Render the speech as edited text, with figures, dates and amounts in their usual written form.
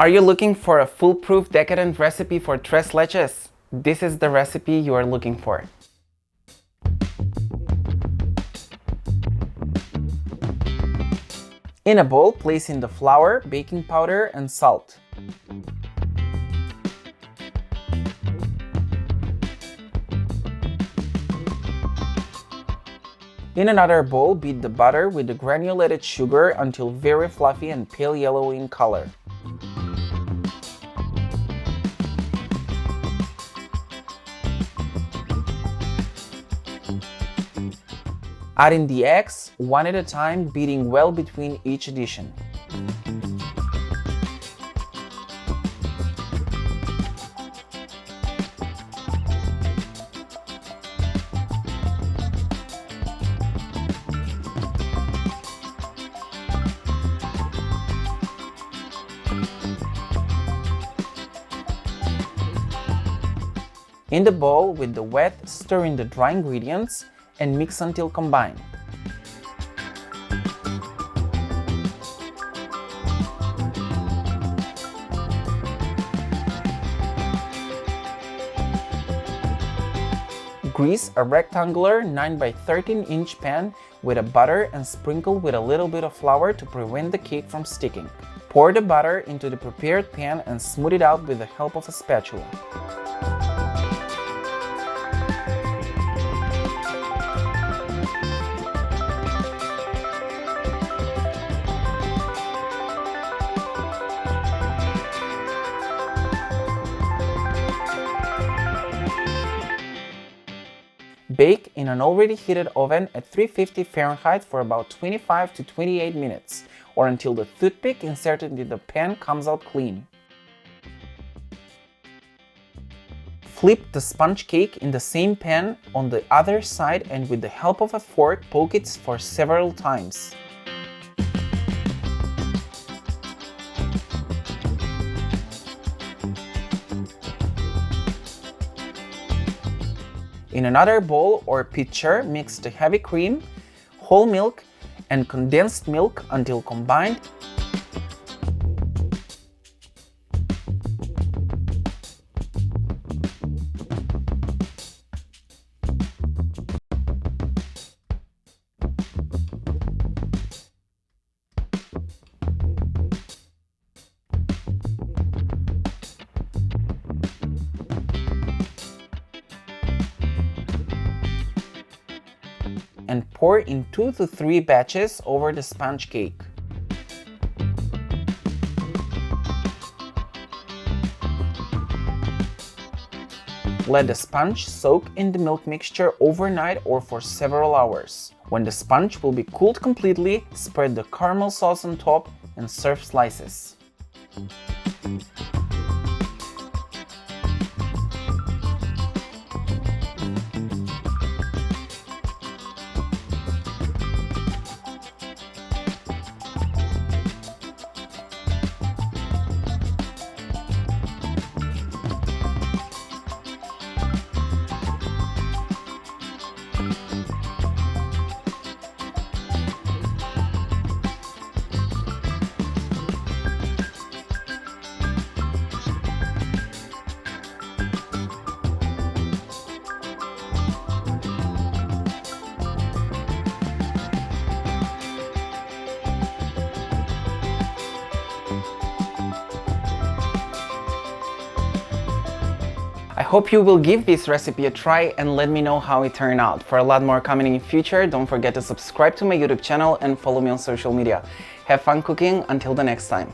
Are you looking for a foolproof decadent recipe for tres leches? This is the recipe you are looking for. In a bowl, place in the flour, baking powder, and salt. In another bowl, beat the butter with the granulated sugar until very fluffy and pale yellow in color. Add in the eggs, one at a time, beating well between each addition. In the bowl with the wet, stir in the dry ingredients and mix until combined. Grease a rectangular 9 by 13-inch pan with a butter and sprinkle with a little bit of flour to prevent the cake from sticking. Pour the butter into the prepared pan and smooth it out with the help of a spatula. Bake in an already heated oven at 350 Fahrenheit for about 25 to 28 minutes, or until the toothpick inserted into the pan comes out clean. Flip the sponge cake in the same pan on the other side and with the help of a fork poke it for several times. In another bowl or pitcher, mix the heavy cream, whole milk, and condensed milk until combined. And pour in 2 to 3 batches over the sponge cake. Let the sponge soak in the milk mixture overnight or for several hours. When the sponge will be cooled completely, spread the caramel sauce on top and serve slices. I hope you will give this recipe a try and let me know how it turned out. For a lot more coming in the future, don't forget to subscribe to my YouTube channel and follow me on social media. Have fun cooking, until the next time.